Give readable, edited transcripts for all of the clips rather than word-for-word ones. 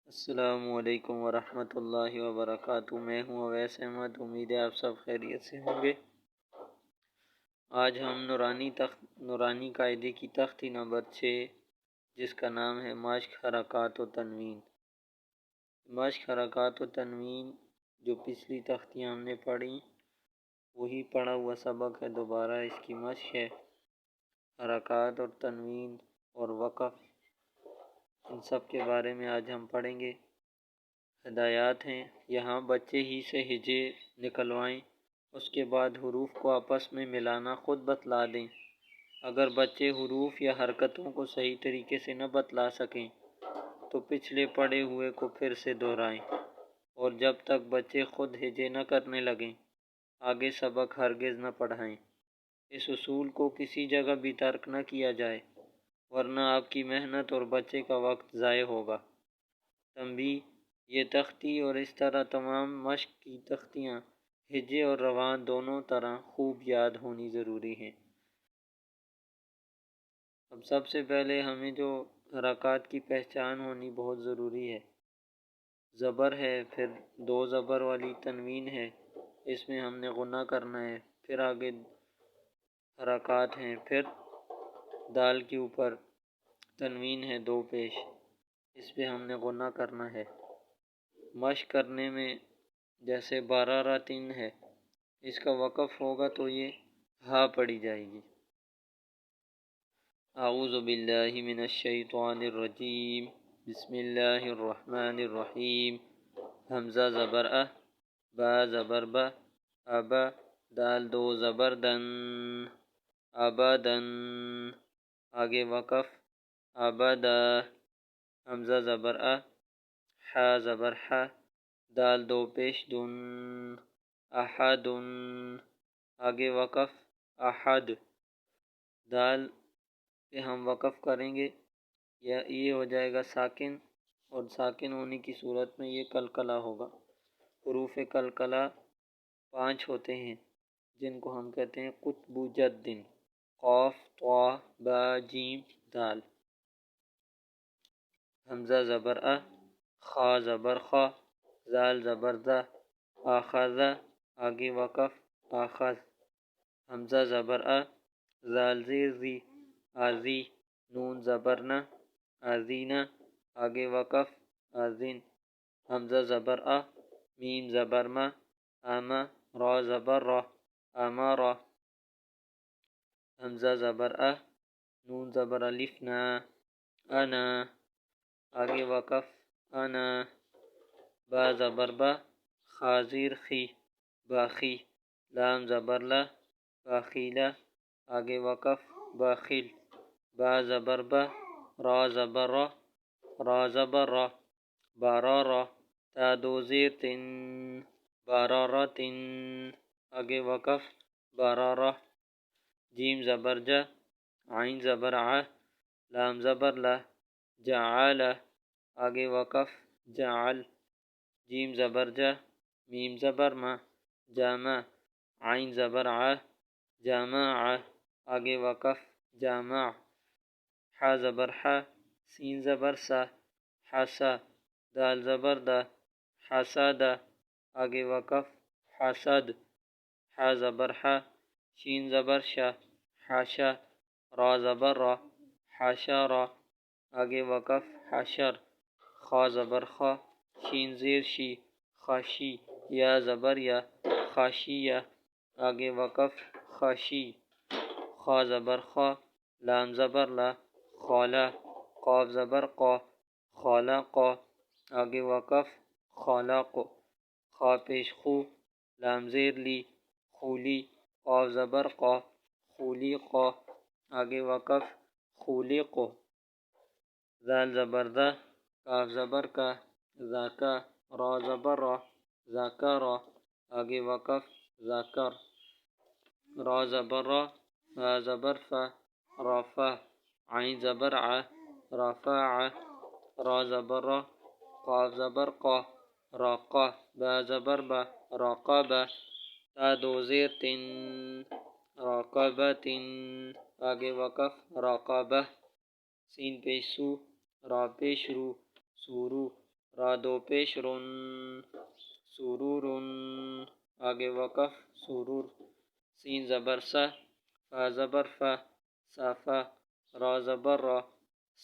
السلام علیکم ورحمۃ اللہ وبرکاتہ۔ میں ہوں اویس احمد، امید ہے آپ سب خیریت سے ہوں گے۔ آج ہم نورانی قاعدے کی تختی نمبر 6 جس کا نام ہے مشق حرکات و تنوین۔ مشق حرکات و تنوین جو پچھلی تختیاں ہم نے پڑھی وہی پڑھا ہوا سبق ہے، دوبارہ اس کی مشق ہے۔ حرکات اور تنوین اور وقف، ان سب کے بارے میں آج ہم پڑھیں گے۔ ہدایات ہیں، یہاں بچے ہی سے ہجے نکلوائیں، اس کے بعد حروف کو آپس میں ملانا خود بتلا دیں۔ اگر بچے حروف یا حرکتوں کو صحیح طریقے سے نہ بتلا سکیں تو پچھلے پڑھے ہوئے کو پھر سے دہرائیں، اور جب تک بچے خود ہجے نہ کرنے لگیں آگے سبق ہرگز نہ پڑھائیں۔ اس اصول کو کسی جگہ بھی ترک نہ کیا جائے، ورنہ آپ کی محنت اور بچے کا وقت ضائع ہوگا۔ تنبیہ: یہ تختی اور اس طرح تمام مشق کی تختیاں ہجے اور روان دونوں طرح خوب یاد ہونی ضروری ہیں۔ اب سب سے پہلے ہمیں جو حرکات کی پہچان ہونی بہت ضروری ہے، زبر ہے، پھر 2 زبر والی تنوین ہے، اس میں ہم نے غنہ کرنا ہے، پھر آگے حرکات ہیں، پھر دال کے اوپر تنوین ہے 2 پیش، اس پہ ہم نے غنہ کرنا ہے۔ مشق کرنے میں جیسے 12 3 ہے، اس کا وقف ہوگا تو یہ ہا پڑھی جائے گی۔ اعوذ باللہ من الشیطان الرجیم، بسم اللہ الرحمن الرحیم۔ حمزہ زبر ا، با زبر با، ابا، دال 2 زبر دن، ابدن، آگے وقف ابدا، حمزہ زبر ا، حا زبر ح، دال 2 پیش دن، احدن، آگے وقف احد۔ دال پہ ہم وقف کریں گے، یہ ہو جائے گا ساکن، اور ساکن ہونے کی صورت میں یہ قلقلہ ہوگا۔ حروف قلقلہ 5 ہوتے ہیں جن کو ہم کہتے ہیں قطب جد، قاف، طا، با، جیم، دال۔ حمزہ زبر ا، خا زبر خا، زال زبر زا، آخذ، آگے وقف آخذ۔ حمزہ زبر ا، زال زیر زی، آزی، نون زبر نا، آزینہ، آگے وقف آزن۔ حمزہ زبر ا، میم زبر ما، آما، را زبر را، آمارا۔ حمزہ زبر ا، نون زبر الف نا، انا، آگے وقف انا۔ با زبر با، خا زیر خی، باخی، لام زبر لا، باخیلا، آگے وقف باخل۔ با زبر با، را زبر را، را زبر را، بارارا، تا 2 زیر تن، بارارتن، آگے وقف بارارا۔ جیم زبر جا، عین زبر ع، لام زبر لا، جعل، آگے وقف جعل۔ جیم زبر جا، میم زبر ما، جامع، عین زبر ع، جامع، آگے وقف جامع۔ حا زبر حا، سین زبر سا، حسا، دال زبر دا، حسد، آگے وقف حسد۔ حا زبر حا، شین زبر شا، حاشا، را زبر را، حاشارا، آگے وقف حشر۔ خا زبر خا، شین زیر شی، خاشی، یا زبر یا، خاشیہ، آگے وقف خاشی۔ خا زبر خا، لام زبر لا، خالا، قاف زبر قا، خالقا، آگے وقف خالق۔ خا پیش خو، لام زیر لی، خولی، قاف زبر قا، خولیقا، آگے وقف خولق۔ ذال زبر ذا، کاف زبر کا، ذاکا، را زبر را، ذاکرا، آگے وقف ذاکر۔ را زبر را، فا زبر فا، رافع، عین زبر ع، رافع، را زبر را، قاف زبر قا، راقا، با زبر با، راقبہ، تا 2 زیر تن، راقبتن، آگے وقف راقبہ۔ سین پیش سو، را پیش رو، سورو، را دو پیش رن سرور آگے وقف سرور سین زبر سا فا زبر فا صافا را زبر را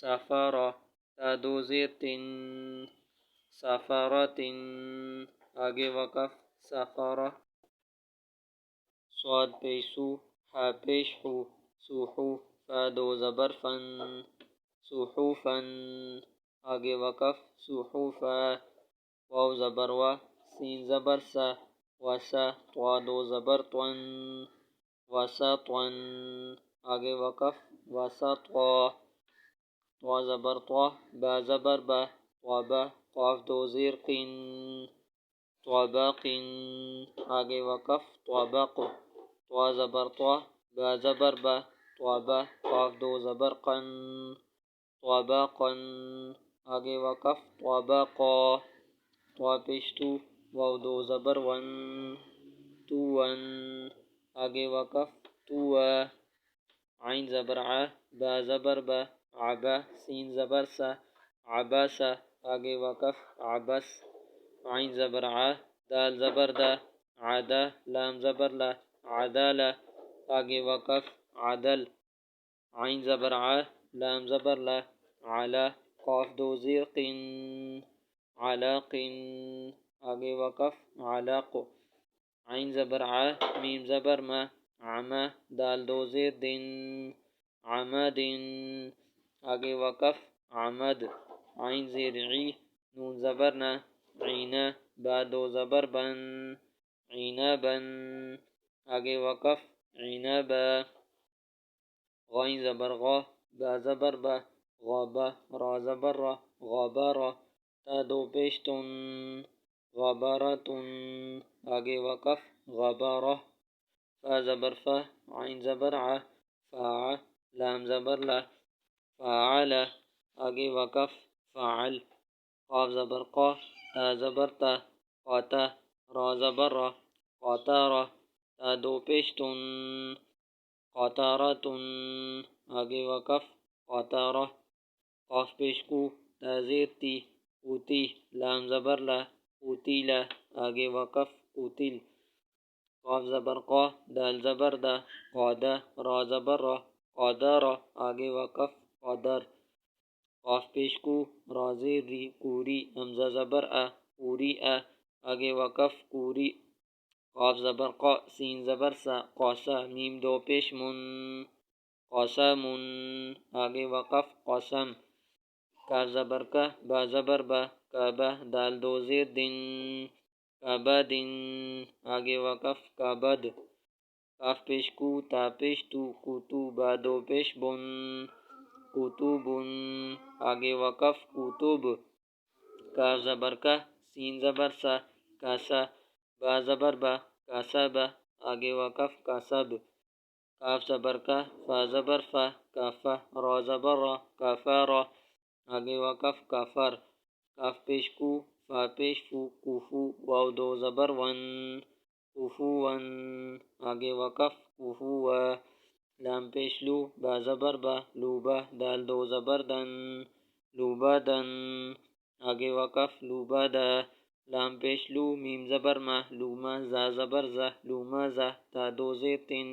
سافارا تا دو زیر تن سافارات آگے وقف سافارا صاد پیش سو حا پیش حو سوحو فا دو زبر فن سوحوفا آگے وقف سوحوفا واو زبر وا سین زبر سا وسا طوا دو زبر طن وسطا آگے وقف وسطا طوا زبر طوا با زبر با طوابا قاف دو زیر قن طواباق آگے وقف طواباق طوا زبر طوا با زبر با طوابا قاف دو زبر قن طواباقا آگے وقف طواباقا طوا پیش تو واو دو زبر ون توون آگے وقف توا عین زبر ع با زبر با عبا سین زبر سا عباسا آگے وقف عبس عین زبر ع دال زبر دا عدا لام زبر لا عدالا آگے وقف عدل عین زبر ع لام زبر لا علا قاف دو زیر قن علاق آگے وقف علاق عین زبر ع میم زبر ما عما دال دو زیر دن عمد آگے وقف عمد عین زیر عی نون زبر نا عینا با دو زبر بن عنبا آگے وقف عنبا غین زبر غا با زبر با غابا را زبر را غابارا تا دو پیش تن غبارة آگے وقف غبارة فا زبر فا عین زبر ع فاع لام زبر لا فاعل آگے وقف فاعل قاف زبر قا تا زبر تا قاتا را زبر را قاتارا تا دو پیش تن قاتارة آگے وقف قاتارہ قاف پیش کو تا زیر تی اوتی لام زبر لا اوتیلا آگے وقف اوتیل قاف زبر قا دال زبر دا قادا را زبر را قادارا آگے وقف قادر قاف پیش کو را زیر ری کوری حمزہ زبر ا اوری ا آگے وقف کوری قاف زبر قا سین زبر سا قاسا میم دو پیش من قاسم آگے وقف قسم کاف زبر کا با زبر با کعبہ دال دو زیر دن کعبہ دن آگے وقف کعبد کاف پیش کو تا پیش تو کوتو با دو پیش بن کوتوبن آگے وقف کوتب کاف زبر کا سین زبر سا کاسا با زبر با کاسبا آگے وقف کاسب کاف زبر کا فا زبر فا کافا را زبر را کافارا آگے وقف کافر کاف پیش کو فا پیش فو کوفو واو دو زبر ون کوفوون آگے وقف کوفوا لام پیش لو با زبر با لوبا دال دو زبر دن لوبا دن آگے وقف لوبا دا لام پیش لو میم زبر ما لوما زا زبر زا لوما زا تا دو زیر تن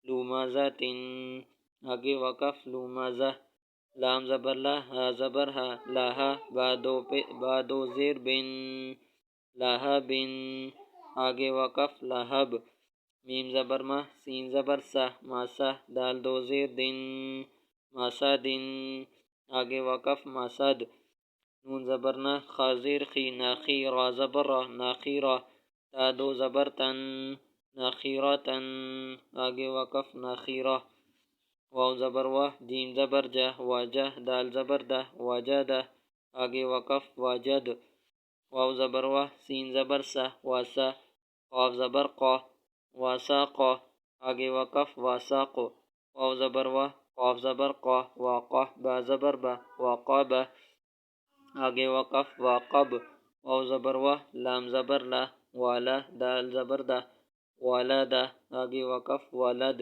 لوما زا تن آگے وقف لوما زا لام زبر لا ہا زبر ہا لاہا با دو زیر بن لاہا بن آگے وقف لاہب میم زبر ما سین زبر سا ماسا دال دو زیر دن ماسا دن آگے وقف ماسد نون زبر نا خازیر خی ناخی را زبر را ناخیرا تا دو زبر تن ناخیراتن آگے وقف ناخیرہ واو زبر وا جیم زبر جا واجہ دال زبر دا واجدہ آگے وقف واجد واو زبر وا سین زبر سا واسا قاف زبر قا واساقا آگے وقف واساق واو زبر وا قاف زبر قا واقع با زبر با واقعبہ آگے وقف واقب واو زبر وا لام زبر لا والا دال زبر دا والدا آگے وقف والد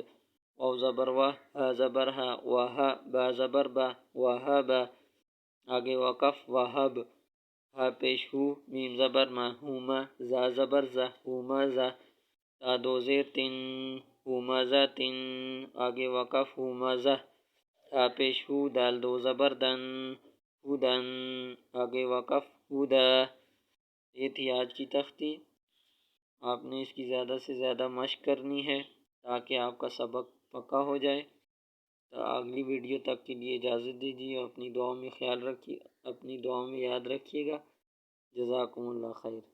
واو زبر وا ہا زبر ہا واہا با زبر با واہبا آگے وقف واہب ہا پیش ہو، میم زبر ما، ہوما، زا زبر زا، ہوما زا، تا دو زیر تن، ہوما زا تن، آگے وقف ہوما زا، تا پیش ہو، دال دو زبر دن، ہودن، آگے وقف ہودا۔ یہ تھی آج کی تختی۔ آپ نے اس کی زیادہ سے زیادہ مشق کرنی ہے تاکہ آپ کا سبق پکا ہو جائے۔ تو اگلی ویڈیو تک کے لیے اجازت دیجیے، اپنی دعاؤں میں خیال رکھیے، اپنی دعاؤں میں یاد رکھیے گا۔ جزاکم اللہ خیر۔